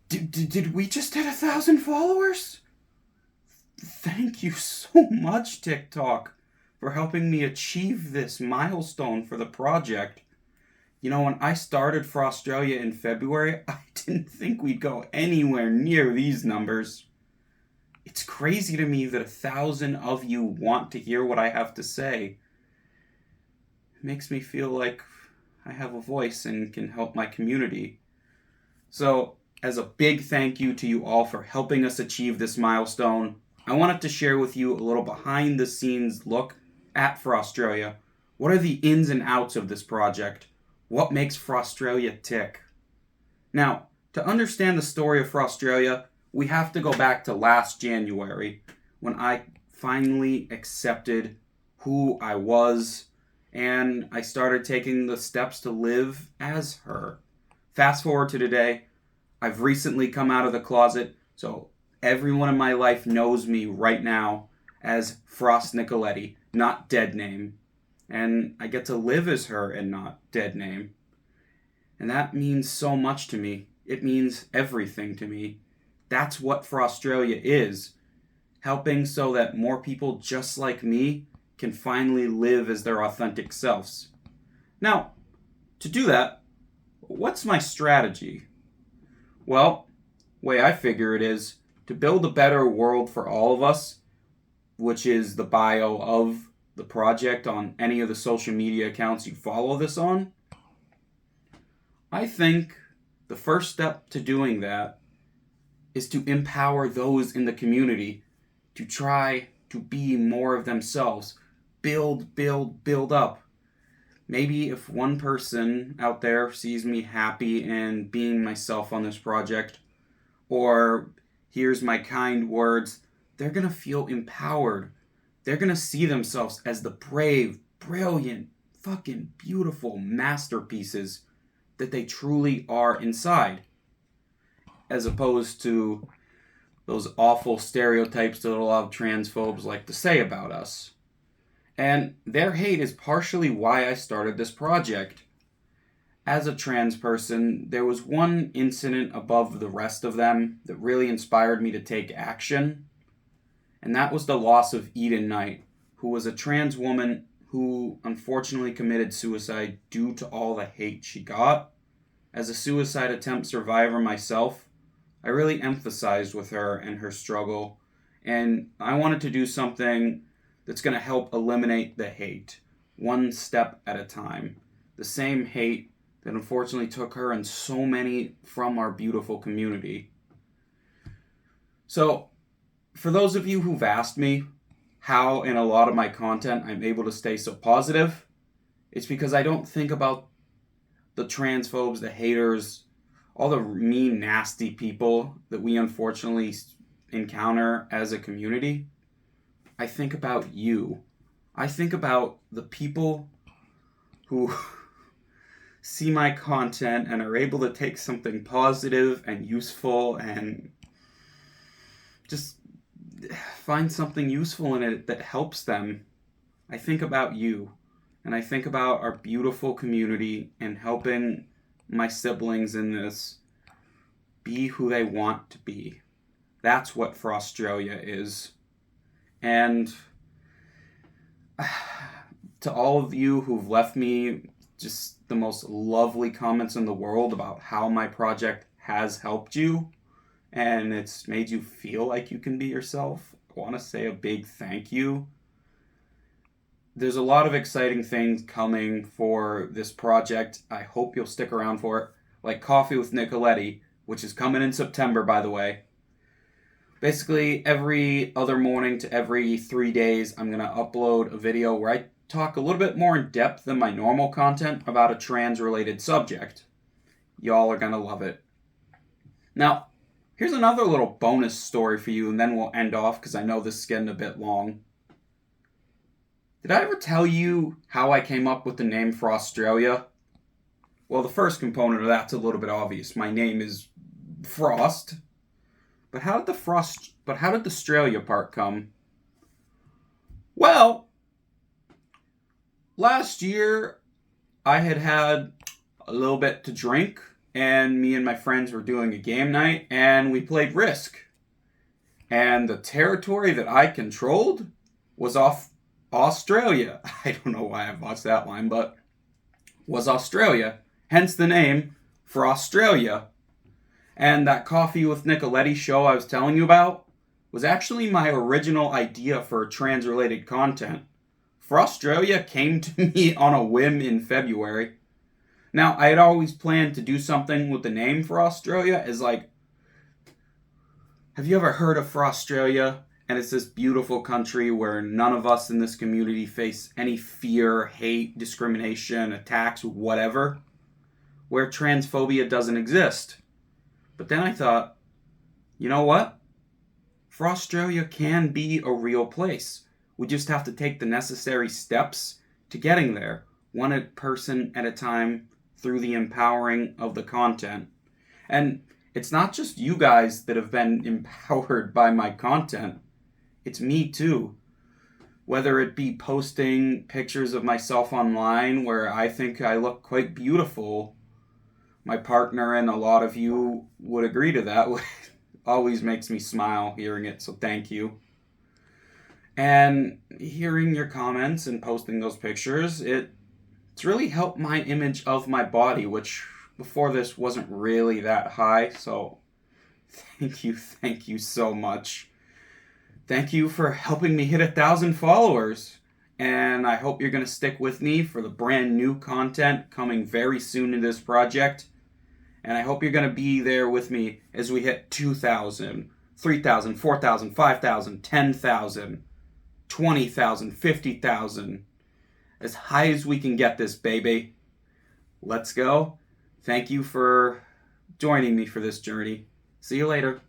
Did we just hit 1,000 followers? Thank you so much, TikTok, for helping me achieve this milestone for the project. You know, when I started Frostralia in February, I didn't think we'd go anywhere near these numbers. It's crazy to me that 1,000 of you want to hear what I have to say. It makes me feel like I have a voice and can help my community. So, as a big thank you to you all for helping us achieve this milestone, I wanted to share with you a little behind the scenes look at Frostralia. What are the ins and outs of this project? What makes Frostralia tick? Now, to understand the story of Frostralia, we have to go back to last January, when I finally accepted who I was, and I started taking the steps to live as her. Fast forward to today, I've recently come out of the closet, so everyone in my life knows me right now as Frost Nicoletti, not dead name. And I get to live as her and not dead name. And that means so much to me. It means everything to me. That's what Frostralia is. Helping so that more people just like me can finally live as their authentic selves. Now, to do that, what's my strategy? Well, the way I figure it is to build a better world for all of us, which is the bio of the project on any of the social media accounts you follow this on. I think the first step to doing that is to empower those in the community to try to be more of themselves. Build up. Maybe if one person out there sees me happy and being myself on this project, or hears my kind words, they're going to feel empowered. They're going to see themselves as the brave, brilliant, fucking beautiful masterpieces that they truly are inside. As opposed to those awful stereotypes that a lot of transphobes like to say about us. And their hate is partially why I started this project. As a trans person, there was one incident above the rest of them that really inspired me to take action. And that was the loss of Eden Knight, who was a trans woman who unfortunately committed suicide due to all the hate she got. As a suicide attempt survivor myself, I really empathized with her and her struggle, and I wanted to do something that's going to help eliminate the hate, one step at a time. The same hate that unfortunately took her and so many from our beautiful community. So, for those of you who've asked me how in a lot of my content I'm able to stay so positive, it's because I don't think about the transphobes, the haters, all the mean, nasty people that we unfortunately encounter as a community. I think about you. I think about the people who see my content and are able to take something positive and useful and just find something useful in it that helps them. I think about you, and I think about our beautiful community and helping my siblings in this be who they want to be. That's what Frostralia is. And to all of you who've left me just the most lovely comments in the world about how my project has helped you and it's made you feel like you can be yourself, I want to say a big thank you. There's a lot of exciting things coming for this project. I hope you'll stick around for it. Like Coffee with Nicoletti, which is coming in September, by the way. Basically, every other morning to every 3 days, I'm going to upload a video where I talk a little bit more in depth than my normal content about a trans-related subject. Y'all are going to love it. Now, here's another little bonus story for you, and then we'll end off because I know this is getting a bit long. Did I ever tell you how I came up with the name Frostralia? Well, the first component of that's a little bit obvious. My name is Frost. But how did the Australia part come? Well, last year I had a little bit to drink, and me and my friends were doing a game night, and we played Risk. And the territory that I controlled was off Australia. I don't know why I watched that line, but was Australia. Hence the name Frostralia. And that Coffee with Nicoletti show I was telling you about was actually my original idea for trans-related content. Frostralia came to me on a whim in February. Now, I had always planned to do something with the name Frostralia as like, have you ever heard of Frostralia? And it's this beautiful country where none of us in this community face any fear, hate, discrimination, attacks, whatever. Where transphobia doesn't exist. But then I thought, you know what? Frostralia can be a real place. We just have to take the necessary steps to getting there, one person at a time, through the empowering of the content. And it's not just you guys that have been empowered by my content. It's me too. Whether it be posting pictures of myself online where I think I look quite beautiful, my partner and a lot of you would agree to that. Always makes me smile hearing it, so thank you. And hearing your comments and posting those pictures, it's really helped my image of my body, which before this wasn't really that high, so thank you so much. Thank you for helping me hit 1,000 followers. And I hope you're going to stick with me for the brand new content coming very soon in this project. And I hope you're going to be there with me as we hit 2,000, 3,000, 4,000, 5,000, 10,000, 20,000, 50,000. As high as we can get this, baby. Let's go. Thank you for joining me for this journey. See you later.